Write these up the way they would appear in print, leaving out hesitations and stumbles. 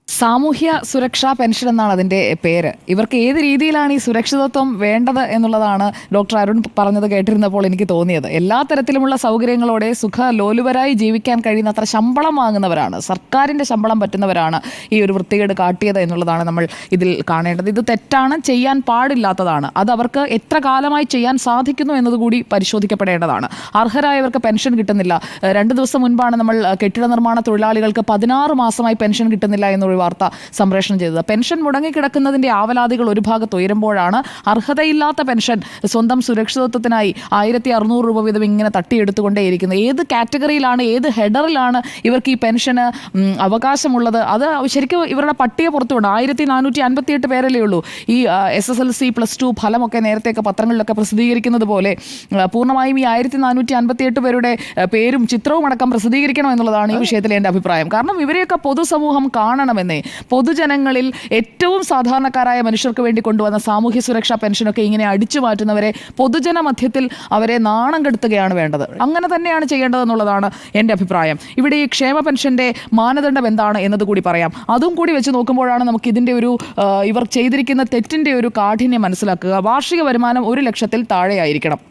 സാമൂഹ്യ സുരക്ഷാ പെൻഷൻ എന്നാണ് അതിൻ്റെ പേര്. ഇവർക്ക് ഏത് രീതിയിലാണ് ഈ സുരക്ഷിതത്വം വേണ്ടത് എന്നുള്ളതാണ് ഡോക്ടർ അരുൺ പറഞ്ഞത് കേട്ടിരുന്നപ്പോൾ എനിക്ക് തോന്നിയത്. എല്ലാ തരത്തിലുമുള്ള സൗകര്യങ്ങളോടെ സുഖലോലുപരായി ജീവിക്കാൻ കഴിയുന്നത്ര ശമ്പളം വാങ്ങുന്നവരാണ്, സർക്കാരിൻ്റെ ശമ്പളം പറ്റുന്നവരാണ് ഈ ഒരു വൃത്തികേട് കാട്ടിയത് എന്നുള്ളതാണ് നമ്മൾ ഇതിൽ കാണേണ്ടത്. ഇത് തെറ്റാണ്, ചെയ്യാൻ പാടില്ലാത്തതാണ്. അത് അവർക്ക് എത്ര കാലമായി ചെയ്യാൻ സാധിക്കുന്നു എന്നതുകൂടി പരിശോധിക്കപ്പെടേണ്ടതാണ്. അർഹരായവർക്ക് പെൻഷൻ കിട്ടുന്നില്ല. 2 ദിവസം മുൻപാണ് നമ്മൾ കെട്ടിട നിർമ്മാണ തൊഴിലാളികൾക്ക് 16 മാസമായി പെൻഷൻ കിട്ടുന്നില്ല എന്നൊരു വാർത്ത സംപ്രേഷണം ചെയ്തത്. പെൻഷൻ മുടങ്ങിക്കിടക്കുന്നതിന്റെ ആവലാതികൾ ഒരു ഭാഗത്ത് ഉയരുമ്പോഴാണ് അർഹതയില്ലാത്ത പെൻഷൻ സ്വന്തം സുരക്ഷിതത്വത്തിനായി 1600 രൂപ വീതം ഇങ്ങനെ തട്ടിയെടുത്തുകൊണ്ടേയിരിക്കുന്നത്. ഏത് കാറ്റഗറിയിലാണ്, ഏത് ഹെഡറിലാണ് ഇവർക്ക് ഈ പെൻഷന് അവകാശമുള്ളത്? അത് ശരിക്കും ഇവരുടെ പട്ടിക പുറത്തുകൊണ്ട് 1458 പേരല്ലേ ഉള്ളൂ. ഈ SSLC +2 ഫലമൊക്കെ നേരത്തെയൊക്കെ പത്രങ്ങളിലൊക്കെ പ്രസിദ്ധീകരിക്കുന്നത് പോലെ പൂർണ്ണമായും ഈ 1458 പേരുടെ പേരും ചിത്രവും അടക്കം പ്രസിദ്ധീകരിക്കണം എന്നുള്ളതാണ് ഈ വിഷയത്തിൽ എൻ്റെ അഭിപ്രായം. കാരണം ഇവരെയൊക്കെ പൊതുസമൂഹം കാണണമെന്നേ. പൊതുജനങ്ങളിൽ ഏറ്റവും സാധാരണക്കാരായ മനുഷ്യർക്ക് വേണ്ടി കൊണ്ടുവന്ന സാമൂഹ്യ സുരക്ഷാ പെൻഷനൊക്കെ ഇങ്ങനെ അടിച്ചു മാറ്റുന്നവരെ പൊതുജന മധ്യത്തിൽ അവരെ നാണം കെടുത്തുകയാണ് വേണ്ടത്. അങ്ങനെ തന്നെയാണ് ചെയ്യേണ്ടതെന്നുള്ളതാണ് എൻ്റെ അഭിപ്രായം. ഇവിടെ ഈ ക്ഷേമ പെൻഷൻ്റെ മാനദണ്ഡം എന്താണ് എന്നതുകൂടി പറയാം. അതും കൂടി വെച്ച് നോക്കുമ്പോഴാണ് നമുക്ക് ഇതിൻ്റെ ഒരു ഇവർ ചെയ്തിരിക്കുന്ന തെറ്റിൻ്റെ ഒരു കാഠിന്യം മനസ്സിലാക്കുക. വാർഷിക വരുമാനം 1 ലക്ഷത്തിൽ താഴെയായിരിക്കണം.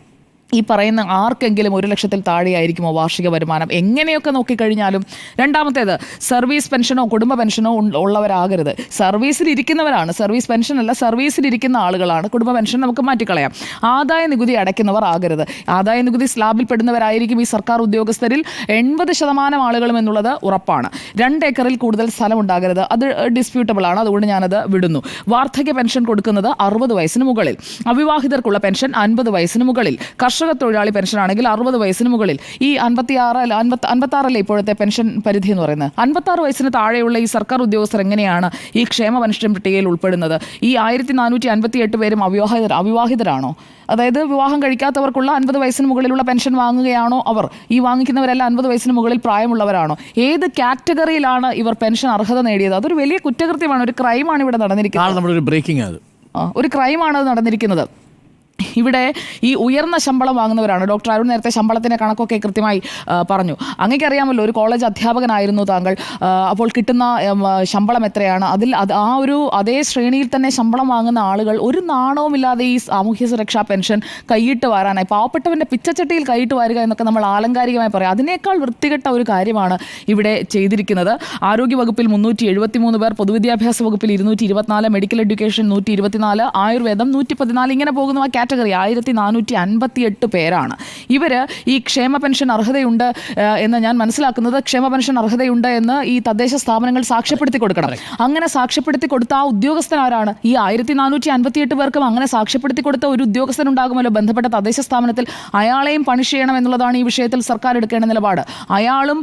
ഈ പറയുന്ന ആർക്കെങ്കിലും 1 ലക്ഷത്തിൽ താഴെയായിരിക്കുമോ വാർഷിക വരുമാനം? എങ്ങനെയൊക്കെ നോക്കിക്കഴിഞ്ഞാലും. രണ്ടാമത്തേത്, സർവീസ് പെൻഷനോ കുടുംബ പെൻഷനോ ഉള്ളവരാകരുത്. സർവീസിലിരിക്കുന്നവരാണ്, സർവീസ് പെൻഷനല്ല, സർവീസിലിരിക്കുന്ന ആളുകളാണ്. കുടുംബ പെൻഷൻ നമുക്ക് മാറ്റിക്കളയാം. ആദായ നികുതി അടയ്ക്കുന്നവർ ആകരുത്. ആദായ നികുതി സ്ലാബിൽ പെടുന്നവരായിരിക്കും ഈ സർക്കാർ ഉദ്യോഗസ്ഥരിൽ 80% ആളുകളും എന്നുള്ളത് ഉറപ്പാണ്. 2 ഏക്കറിൽ കൂടുതൽ സ്ഥലം ഉണ്ടാകരുത്. അത് ഡിസ്പ്യൂട്ടബിൾ ആണ്, അതുകൊണ്ട് ഞാനത് വിടുന്നു. വാർദ്ധക്യ പെൻഷൻ കൊടുക്കുന്നത് 60 വയസ്സിന് മുകളിൽ. അവിവാഹിതർക്കുള്ള പെൻഷൻ 50 വയസ്സിന് മുകളിൽ. കർഷക തൊഴിലാളി പെൻഷൻ ആണെങ്കിൽ 60 വയസ്സിന് മുകളിൽ. ഈ 56 ഇപ്പോഴത്തെ പെൻഷൻ പരിധി എന്ന് പറയുന്നത്. 56 വയസ്സിന് താഴെയുള്ള ഈ സർക്കാർ ഉദ്യോഗസ്ഥർ എങ്ങനെയാണ് ഈ ക്ഷേമ പെൻഷൻ പട്ടികയിൽ ഉൾപ്പെടുന്നത്? ഈ 1458 പേരും അവിവാഹിതരാണോ? അതായത് വിവാഹം കഴിക്കാത്തവർക്കുള്ള 50 വയസ്സിന് മുകളിലുള്ള പെൻഷൻ വാങ്ങുകയാണോ അവർ? ഈ വാങ്ങിക്കുന്നവരെല്ലാം 50 വയസ്സിന് മുകളിൽ പ്രായമുള്ളവരാണോ? ഏത് കാറ്റഗറിയിലാണ് ഇവർ പെൻഷൻ അർഹത നേടിയത്? അതൊരു വലിയ കുറ്റകൃത്യമാണ്, ഒരു ക്രൈമാണ് ഇവിടെ നടന്നിരിക്കുന്നത്. ഒരു ക്രൈമാണ് അത് നടന്നിരിക്കുന്നത്. ഇവിടെ ഈ ഉയർന്ന ശമ്പളം വാങ്ങുന്നവരാണ്. ഡോക്ടർ അരുൺ നേരത്തെ ശമ്പളത്തിൻ്റെ കണക്കൊക്കെ കൃത്യമായി പറഞ്ഞു. അങ്ങേക്കറിയാമല്ലോ, ഒരു കോളേജ് അധ്യാപകനായിരുന്നു താങ്കൾ. അപ്പോൾ കിട്ടുന്ന ശമ്പളം എത്രയാണ്? അതിൽ അതേ ശ്രേണിയിൽ തന്നെ ശമ്പളം വാങ്ങുന്ന ആളുകൾ ഒരു നാണവുമില്ലാതെ ഈ സാമൂഹ്യ സുരക്ഷാ പെൻഷൻ കൈയിട്ട് വാരാനായി, പാവപ്പെട്ടവൻ്റെ പിച്ചച്ചട്ടിയിൽ കൈയിട്ട് വാരുക എന്നൊക്കെ നമ്മൾ ആലങ്കാരികമായി പറയാം. അതിനേക്കാൾ വൃത്തികെട്ട ഒരു കാര്യമാണ് ഇവിടെ ചെയ്തിരിക്കുന്നത്. ആരോഗ്യവകുപ്പിൽ 373 പേർ, പൊതുവിദ്യാഭ്യാസ വകുപ്പിൽ 224, മെഡിക്കൽ എഡ്യൂക്കേഷൻ 124, ആയുർവേദം 114, ഇങ്ങനെ പോകുന്ന ആ കാറ്റഗറി 1458 പേരാണ്. ഇവർ ഈ ക്ഷേമ പെൻഷൻ അർഹതയുണ്ട് എന്ന് ഞാൻ മനസ്സിലാക്കുന്നത്, ക്ഷേമ പെൻഷൻ അർഹതയുണ്ട് എന്ന് ഈ തദ്ദേശ സ്ഥാപനങ്ങൾ സാക്ഷ്യപ്പെടുത്തി കൊടുക്കണം. അങ്ങനെ സാക്ഷ്യപ്പെടുത്തി കൊടുത്ത ആ ഉദ്യോഗസ്ഥൻ ആരാണ്? ഈ 1458 പേർക്കും അങ്ങനെ സാക്ഷ്യപ്പെടുത്തി കൊടുത്ത ഒരു ഉദ്യോഗസ്ഥൻ ഉണ്ടാകുമല്ലോ ബന്ധപ്പെട്ട തദ്ദേശ സ്ഥാപനത്തിൽ. അയാളെയും പണിഷ് ചെയ്യണം എന്നുള്ളതാണ് ഈ വിഷയത്തിൽ സർക്കാർ എടുക്കേണ്ട നിലപാട്. അയാളും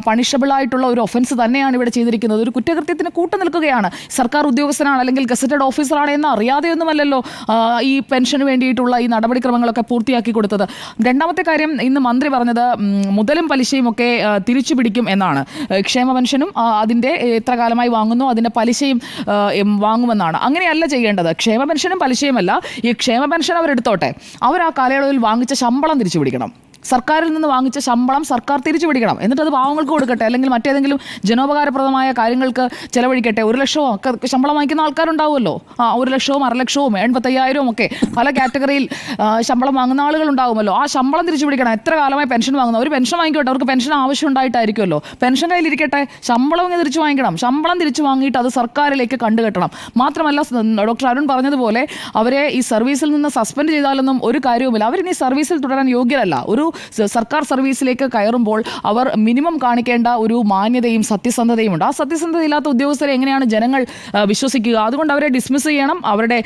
പണിഷബിളായിട്ടുള്ള ഒരു ഒഫൻസ് തന്നെയാണ് ഇവിടെ ചെയ്തിരിക്കുന്നത്. ഒരു കുറ്റകൃത്യത്തിന് കൂട്ടുനിൽക്കുകയാണ്. സർക്കാർ ഉദ്യോഗസ്ഥനാണ് അല്ലെങ്കിൽ ഗസറ്റഡ് ഓഫീസറാണ് എന്ന് അറിയാതെയൊന്നുമല്ലല്ലോ ഈ പെൻഷന് വേണ്ടിയിട്ടുള്ള ഈ നടപടിക്രമങ്ങളൊക്കെ പൂർത്തിയാക്കി കൊടുത്തത്. രണ്ടാമത്തെ കാര്യം, ഇന്ന് മന്ത്രി പറഞ്ഞത് മുതലും പലിശയും ഒക്കെ തിരിച്ചു പിടിക്കും എന്നാണ്. ക്ഷേമ പെൻഷനും അതിൻ്റെ എത്ര കാലമായി വാങ്ങുന്നു അതിൻ്റെ പലിശയും വാങ്ങുമെന്നാണ്. അങ്ങനെയല്ല ചെയ്യേണ്ടത്. ക്ഷേമ പെൻഷനും പലിശയുമല്ല, ഈ ക്ഷേമ പെൻഷൻ അവരെടുത്തോട്ടെ, അവർ ആ കാലയളവിൽ വാങ്ങിച്ച ശമ്പളം തിരിച്ചു പിടിക്കണം. സർക്കാരിൽ നിന്ന് വാങ്ങിച്ച ശമ്പളം സർക്കാർ തിരിച്ചു പിടിക്കണം. എന്നിട്ട് അത് പാവങ്ങൾക്ക് കൊടുക്കട്ടെ, അല്ലെങ്കിൽ മറ്റേതെങ്കിലും ജനോപകാരപ്രദമായ കാര്യങ്ങൾക്ക് ചെലവഴിക്കട്ടെ. 1 ലക്ഷമോ ഒക്കെ ശമ്പളം വാങ്ങിക്കുന്ന ആൾക്കാരുണ്ടാവുമല്ലോ. 1 ലക്ഷവും 1.5 ലക്ഷവും 85,000 ഒക്കെ പല കാറ്റഗറിയിൽ ശമ്പളം വാങ്ങുന്ന ആളുകളുണ്ടാവുമല്ലോ. ആ ശമ്പളം തിരിച്ചു പിടിക്കണം. എത്ര കാലമായി പെൻഷൻ വാങ്ങുന്ന ഒരു പെൻഷൻ വാങ്ങിക്കോട്ടെ, അവർക്ക് പെൻഷൻ ആവശ്യം ഉണ്ടായിട്ടായിരിക്കുമല്ലോ. പെൻഷൻ കയ്യിലിരിക്കട്ടെ, ശമ്പളം ഇങ്ങനെ തിരിച്ചു വാങ്ങിക്കണം. ശമ്പളം തിരിച്ചു വാങ്ങിയിട്ട് അത് സർക്കാരിലേക്ക് കണ്ടുകെട്ടണം. മാത്രമല്ല, ഡോക്ടർ അരുൺ പറഞ്ഞതുപോലെ അവരെ ഈ സർവീസിൽ നിന്ന് സസ്പെൻഡ് ചെയ്താലൊന്നും ഒരു കാര്യവുമില്ല. അവരിനി സർവീസിൽ തുടരാൻ യോഗ്യരല്ല. ഒരു സർക്കാർ സർവീസിലേക്ക് കയറുമ്പോൾ അവർ മിനിമം കാണിക്കേണ്ട ഒരു മാന്യതയും സത്യസന്ധതയും ഉണ്ട്. ആ സത്യസന്ധതയില്ലാത്ത ഉദ്യോഗസ്ഥരെ എങ്ങനെയാണ് ജനങ്ങൾ വിശ്വസിക്കുക? അതുകൊണ്ട് അവരെ ഡിസ്മിസ് ചെയ്യണം, അവരുടെ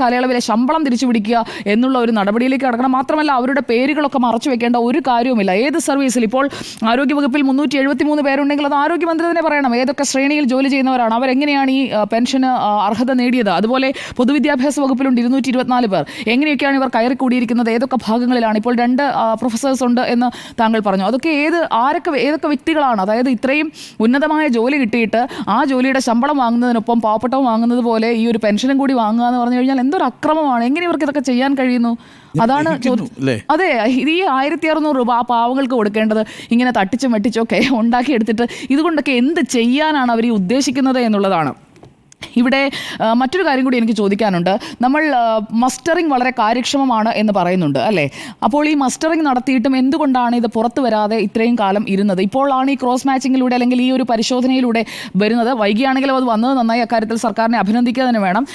കാലയളവിലെ ശമ്പളം തിരിച്ചു പിടിക്കുക എന്നുള്ള ഒരു നടപടിയിലേക്ക് കടക്കണം. മാത്രമല്ല, അവരുടെ പേരുകളൊക്കെ മറച്ചു വെക്കേണ്ട ഒരു കാര്യവുമില്ല. ഏത് സർവീസിൽ ഇപ്പോൾ ആരോഗ്യവകുപ്പിൽ 373 പേരുണ്ടെങ്കിൽ അത് ആരോഗ്യമന്ത്രി തന്നെ പറയണം ഏതൊക്കെ ശ്രേണിയിൽ ജോലി ചെയ്യുന്നവരാണ്, അവരെങ്ങനെയാണ് ഈ പെൻഷന് അർഹത നേടിയത്. അതുപോലെ പൊതുവിദ്യാഭ്യാസ വകുപ്പിലുണ്ട് 224 പേർ. എങ്ങനെയൊക്കെയാണ് ഇവർ കയറിക്കൂടിയിരിക്കുന്നത്, ഏതൊക്കെ ഭാഗങ്ങളിലാണ്? ഇപ്പോൾ 2 പ്രൊഫസർ ഓഫീസേഴ്സ് ഉണ്ട് എന്ന് താങ്കൾ പറഞ്ഞു. അതൊക്കെ ഏതൊക്കെ വ്യക്തികളാണ്? അതായത് ഇത്രയും ഉന്നതമായ ജോലി കിട്ടിയിട്ട് ആ ജോലിയുടെ ശമ്പളം വാങ്ങുന്നതിനൊപ്പം പാവപ്പെട്ടവൻ വാങ്ങുന്നത് പോലെ ഈ ഒരു പെൻഷനും കൂടി വാങ്ങുക എന്ന് പറഞ്ഞു കഴിഞ്ഞാൽ എന്തൊരു അക്രമമാണ്. എങ്ങനെ ഇവർക്ക് ഇതൊക്കെ ചെയ്യാൻ കഴിയുന്നു? അതാണ് അതെ. ഇത് ഈ 1600 രൂപ ആ പാവങ്ങൾക്ക് കൊടുക്കേണ്ടത് ഇങ്ങനെ തട്ടിച്ചും വെട്ടിച്ചൊക്കെ ഉണ്ടാക്കിയെടുത്തിട്ട് ഇതുകൊണ്ടൊക്കെ എന്ത് ചെയ്യാനാണ് അവർ ഉദ്ദേശിക്കുന്നത് എന്നുള്ളതാണ്. ഇവിടെ മറ്റൊരു കാര്യം കൂടി എനിക്ക് ചോദിക്കാനുണ്ട്. നമ്മൾ മസ്റ്ററിംഗ് വളരെ കാര്യക്ഷമമാണ് എന്ന് പറയുന്നുണ്ട് അല്ലേ? അപ്പോൾ ഈ മസ്റ്ററിംഗ് നടത്തിയിട്ടും എന്തുകൊണ്ടാണ് ഇത് പുറത്തു വരാതെ ഇത്രയും കാലം ഇരുന്നത്? ഇപ്പോഴാണ് ഈ ക്രോസ് മാച്ചിങ്ങിലൂടെ അല്ലെങ്കിൽ ഈ ഒരു പരിശോധനയിലൂടെ വരുന്നത്. വൈകിയാണെങ്കിലും അത് വന്നത് നന്നായി. അക്കാര്യത്തിൽ സർക്കാരിനെ അഭിനന്ദിക്കുക തന്നെ വേണം.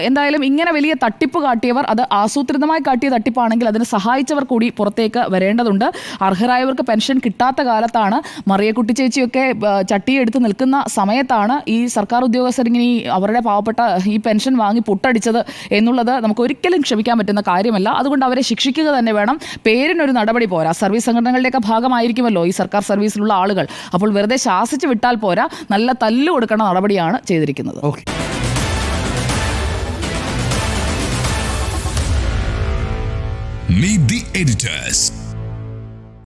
എന്തായാലും ഇങ്ങനെ വലിയ തട്ടിപ്പ് കാട്ടിയവർ, അത് ആസൂത്രിതമായി കാട്ടിയ തട്ടിപ്പാണെങ്കിൽ അതിന് സഹായിച്ചവർ കൂടി പുറത്തേക്ക് വരേണ്ടതുണ്ട്. അർഹരായവർക്ക് പെൻഷൻ കിട്ടാത്ത കാലത്താണ്, മറിയക്കുട്ടി ചേച്ചിയൊക്കെ ചട്ടിയെടുത്ത് നിൽക്കുന്ന സമയത്താണ് ഈ സർക്കാർ ഉദ്യോഗസ്ഥർ ഇങ്ങനെ അവരുടെ പാവപ്പെട്ട ഈ പെൻഷൻ വാങ്ങി പൊട്ടടിച്ചത് എന്നുള്ളത് നമുക്ക് ഒരിക്കലും ക്ഷമിക്കാൻ പറ്റുന്ന കാര്യമല്ല. അതുകൊണ്ട് അവരെ ശിക്ഷിക്കുക തന്നെ വേണം. പേരിനൊരു നടപടി പോരാ. സർവീസ് സംഘടനകളുടെയൊക്കെ ഭാഗമായിരിക്കുമല്ലോ ഈ സർക്കാർ സർവീസിലുള്ള ആളുകൾ. അപ്പോൾ വെറുതെ ശാസിച്ച് വിട്ടാൽ പോരാ, നല്ല തല്ല് കൊടുക്കേണ്ട നടപടിയാണ് ചെയ്തിരിക്കുന്നത്. Meet the editors.